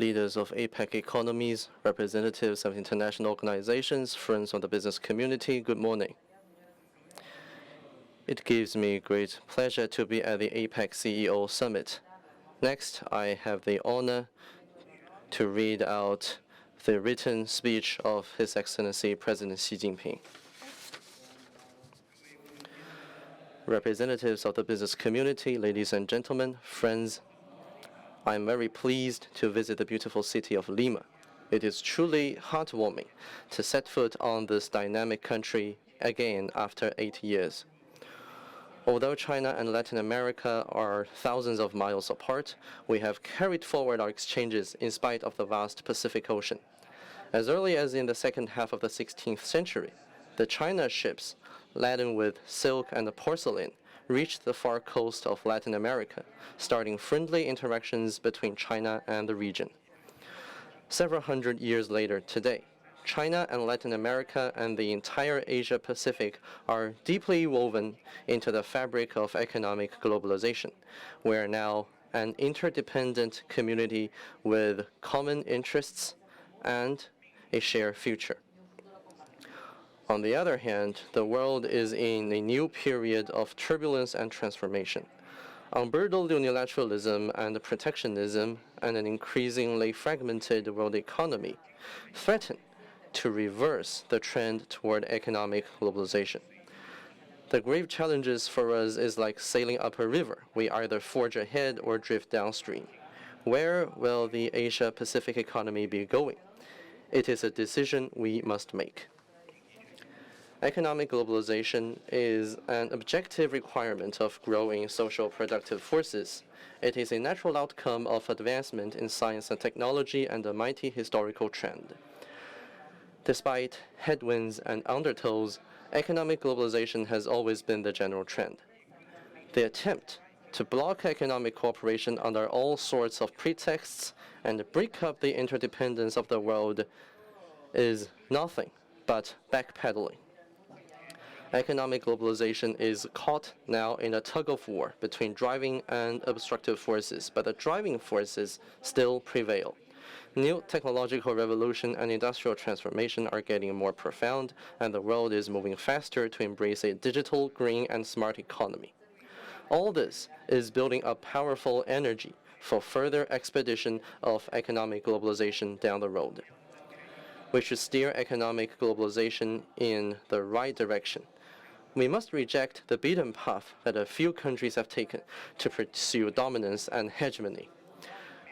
leaders of APEC economies, representatives of international organizations, friends of the business community, good morning. It gives me great pleasure to be at the APEC CEO Summit. Next, I have the honor to read out the written speech of His Excellency President Xi Jingping. Representatives of the business community, ladies and gentlemen, friends, I am very pleased to visit the beautiful city of Lima. It is truly heartwarming to set foot on this dynamic country again after 8 years. Although China and Latin America are thousands of miles apart, we have carried forward our exchanges in spite of the vast Pacific Ocean. As early as in the second half of the 16th century, the China ships, laden with silk and porcelain, reached the far coast of Latin America, starting friendly interactions between China and the region. Several hundred years later today, China and Latin America and the entire Asia-Pacific are deeply woven into the fabric of economic globalization. We are now an interdependent community with common interests and a shared future. On the other hand, the world is in a new period of turbulence and transformation. Unbridled unilateralism and protectionism and an increasingly fragmented world economy threaten to reverse the trend toward economic globalization. The grave challenges for us is like sailing up a river. We either forge ahead or drift downstream. Where will the Asia-Pacific economy be going? It is a decision we must make. Economic globalization is an objective requirement of growing social productive forces. It is a natural outcome of advancement in science and technology and a mighty historical trend. Despite headwinds and undertows, economic globalization has always been the general trend. The attempt to block economic cooperation under all sorts of pretexts and break up the interdependence of the world is nothing but backpedaling. Economic globalization is caught now in a tug-of-war between driving and obstructive forces, but the driving forces still prevail. New technological revolution and industrial transformation are getting more profound, and the world is moving faster to embrace a digital, green, and smart economy. All this is building up powerful energy for further expedition of economic globalization down the road. We should steer economic globalization in the right direction. We must reject the beaten path that a few countries have taken to pursue dominance and hegemony.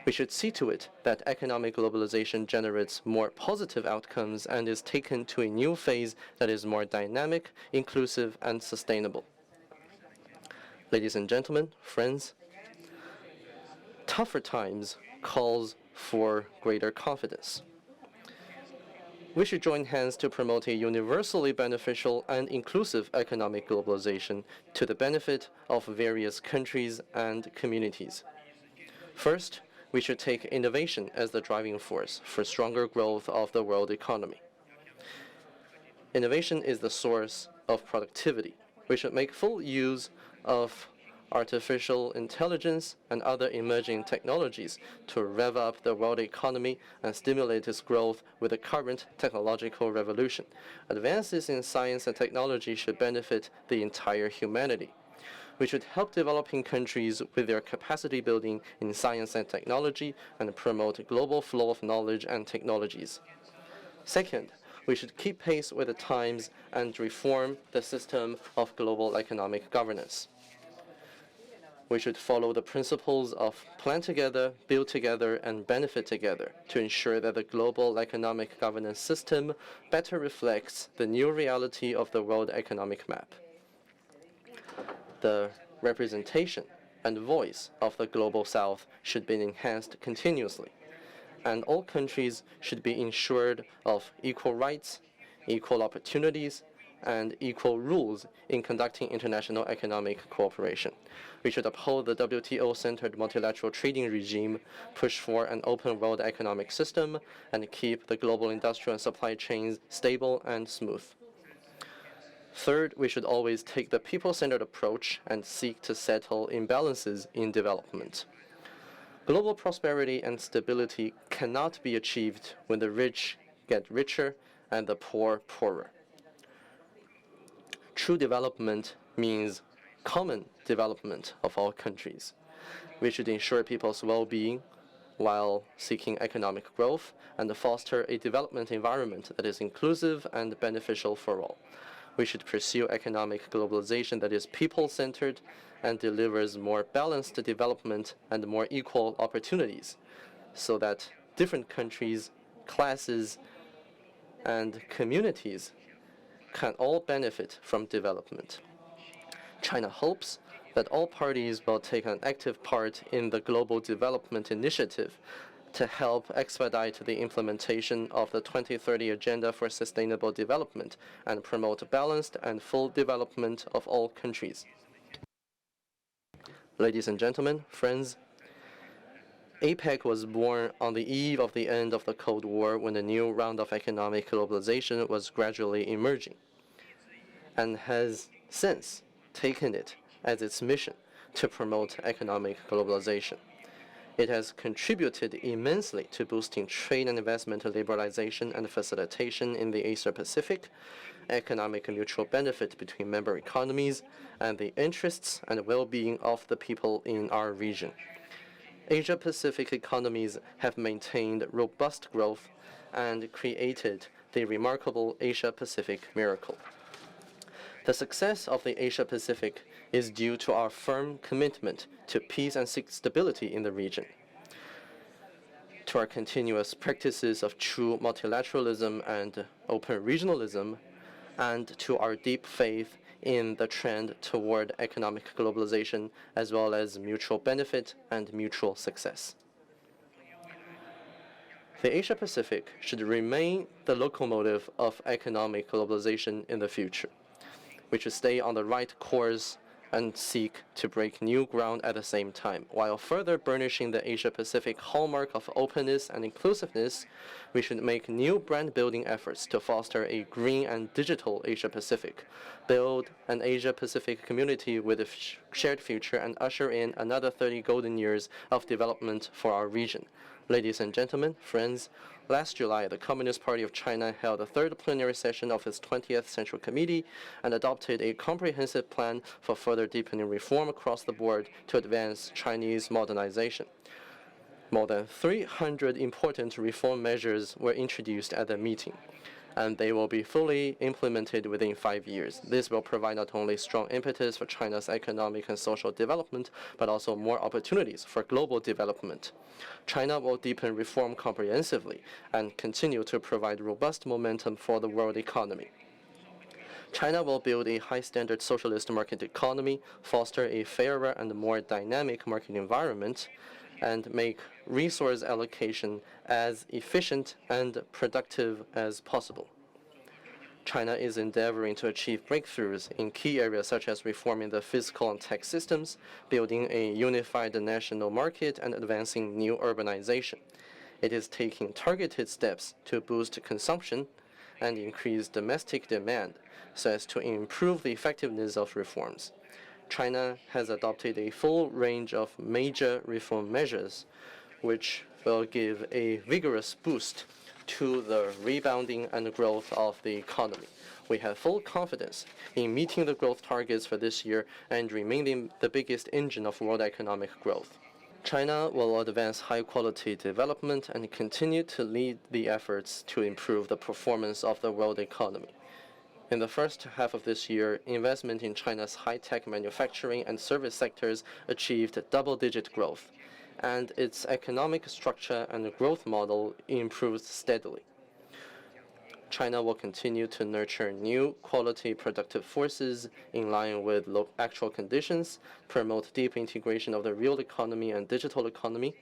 We should see to it that economic globalization generates more positive outcomes and is taken to a new phase that is more dynamic, inclusive, and sustainable. Ladies and gentlemen, friends, tougher times calls for greater confidence. We should join hands to promote a universally beneficial and inclusive economic globalization to the benefit of various countries and communities. First, we should take innovation as the driving force for stronger growth of the world economy. Innovation is the source of productivity. We should make full use of artificial intelligence and other emerging technologies to rev up the world economy and stimulate its growth with the current technological revolution. Advances in science and technology should benefit the entire humanity. We should help developing countries with their capacity building in science and technology and promote global flow of knowledge and technologies. Second, we should keep pace with the times and reform the system of global economic governance. We should follow the principles of plan together, build together, and benefit together to ensure that the global economic governance system better reflects the new reality of the world economic map. The representation and voice of the Global South should be enhanced continuously, and all countries should be ensured of equal rights, equal opportunities, and equal rules in conducting international economic cooperation. We should uphold the WTO-centered multilateral trading regime, push for an open world economic system, and keep the global industrial and supply chains stable and smooth. Third, we should always take the people-centered approach and seek to settle imbalances in development. Global prosperity and stability cannot be achieved when the rich get richer and the poor poorer. True development means common development of all countries. We should ensure people's well-being while seeking economic growth and foster a development environment that is inclusive and beneficial for all. We should pursue economic globalization that is people-centered and delivers more balanced development and more equal opportunities so that different countries, classes, and communities can all benefit from development. China hopes that all parties will take an active part in the Global Development Initiative to help expedite the implementation of the 2030 Agenda for Sustainable Development and promote balanced and full development of all countries. Ladies and gentlemen, friends, APEC was born on the eve of the end of the Cold War when a new round of economic globalization was gradually emerging, and has since taken it as its mission to promote economic globalization. It has contributed immensely to boosting trade and investment liberalization and facilitation in the Asia-Pacific, economic mutual benefit between member economies, and the interests and well-being of the people in our region. Asia-Pacific economies have maintained robust growth and created the remarkable Asia-Pacific miracle. The success of the Asia-Pacific is due to our firm commitment to peace and stability in the region, to our continuous practices of true multilateralism and open regionalism, and to our deep faith in the trend toward economic globalization as well as mutual benefit and mutual success. The Asia-Pacific should remain the locomotive of economic globalization in the future. We should stay on the right course and seek to break new ground at the same time. While further burnishing the Asia-Pacific hallmark of openness and inclusiveness, we should make new brand-building efforts to foster a green and digital Asia-Pacific, build an Asia-Pacific community with a shared future, and usher in another 30 golden years of development for our region. Ladies and gentlemen, friends, last July, the Communist Party of China held the third plenary session of its 20th Central Committee and adopted a comprehensive plan for further deepening reform across the board to advance Chinese modernization. More than 300 important reform measures were introduced at the meeting, and they will be fully implemented within 5 years. This will provide not only strong impetus for China's economic and social development, but also more opportunities for global development. China will deepen reform comprehensively and continue to provide robust momentum for the world economy. China will build a high-standard socialist market economy, foster a fairer and more dynamic market environment, and make resource allocation as efficient and productive as possible. China is endeavoring to achieve breakthroughs in key areas such as reforming the fiscal and tax systems, building a unified national market, and advancing new urbanization. It is taking targeted steps to boost consumption and increase domestic demand so as to improve the effectiveness of reforms. China has adopted a full range of major reform measures, which will give a vigorous boost to the rebounding and growth of the economy. We have full confidence in meeting the growth targets for this year and remaining the biggest engine of world economic growth. China will advance high-quality development and continue to lead the efforts to improve the performance of the world economy. In the first half of this year, investment in China's high-tech manufacturing and service sectors achieved double-digit growth, and its economic structure and growth model improved steadily. China will continue to nurture new quality productive forces in line with actual conditions, promote deep integration of the real economy and digital economy,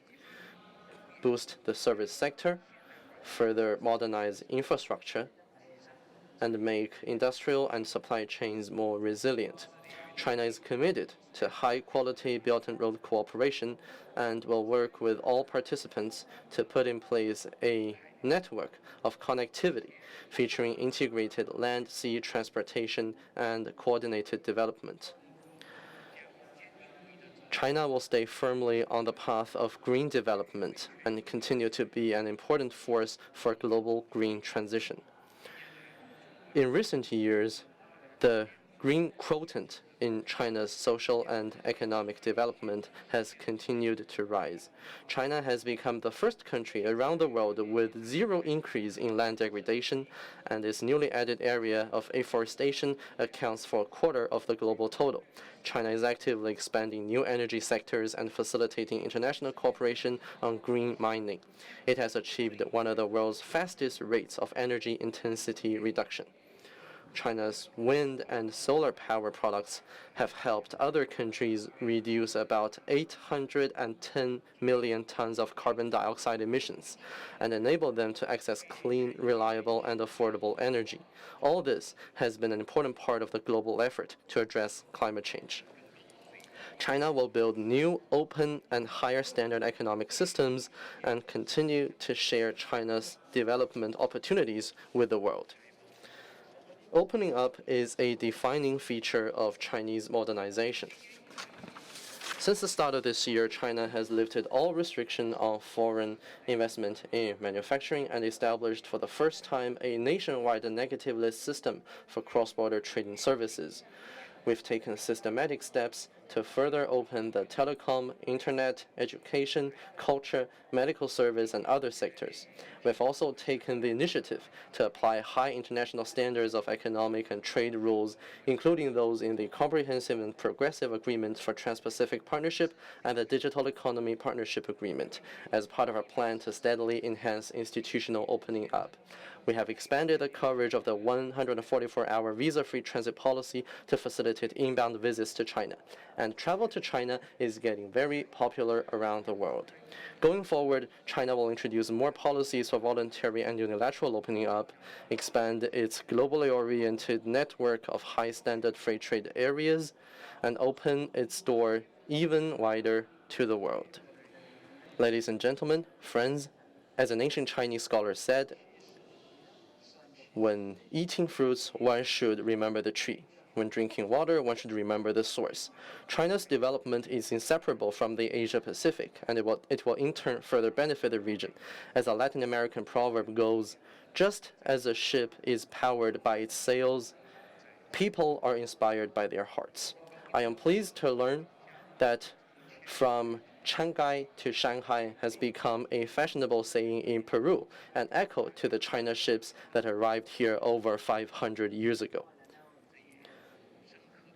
boost the service sector, further modernize infrastructure, and make industrial and supply chains more resilient. China is committed to high-quality Belt and Road cooperation and will work with all participants to put in place a network of connectivity featuring integrated land-sea transportation and coordinated development. China will stay firmly on the path of green development and continue to be an important force for global green transition. In recent years, the green quotient in China's social and economic development has continued to rise. China has become the first country around the world with zero increase in land degradation, and its newly added area of afforestation accounts for a quarter of the global total. China is actively expanding new energy sectors and facilitating international cooperation on green mining. It has achieved one of the world's fastest rates of energy intensity reduction. China's wind and solar power products have helped other countries reduce about 810 million tons of carbon dioxide emissions and enable them to access clean, reliable, and affordable energy. All this has been an important part of the global effort to address climate change. China will build new, open, and higher standard economic systems and continue to share China's development opportunities with the world. Opening up is a defining feature of Chinese modernization. Since the start of this year, China has lifted all restriction on foreign investment in manufacturing and established for the first time a nationwide negative list system for cross-border trading services. We've taken systematic steps to further open the telecom, internet, education, culture, medical service, and other sectors. We've also taken the initiative to apply high international standards of economic and trade rules, including those in the Comprehensive and Progressive Agreement for Trans-Pacific Partnership and the Digital Economy Partnership Agreement, as part of our plan to steadily enhance institutional opening up. We have expanded the coverage of the 144-hour visa-free transit policy to facilitate inbound visits to China, and travel to China is getting very popular around the world. Going forward, China will introduce more policies for voluntary and unilateral opening up, expand its globally oriented network of high-standard free trade areas, and open its door even wider to the world. Ladies and gentlemen, friends, as an ancient Chinese scholar said, when eating fruits, one should remember the tree. When drinking water, one should remember the source. China's development is inseparable from the Asia-Pacific, and it will in turn further benefit the region. As a Latin American proverb goes, just as a ship is powered by its sails, people are inspired by their hearts. I am pleased to learn that from Shanghai to Shanghai has become a fashionable saying in Peru, an echo to the China ships that arrived here over 500 years ago.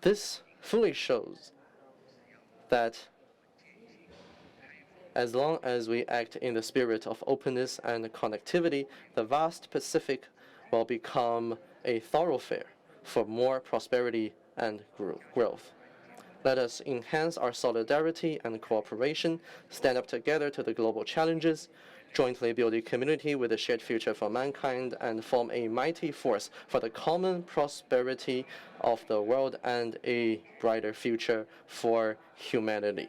This fully shows that as long as we act in the spirit of openness and connectivity, the vast Pacific will become a thoroughfare for more prosperity and growth. Let us enhance our solidarity and cooperation, stand up together to the global challenges, jointly build a community with a shared future for mankind, and form a mighty force for the common prosperity of the world and a brighter future for humanity.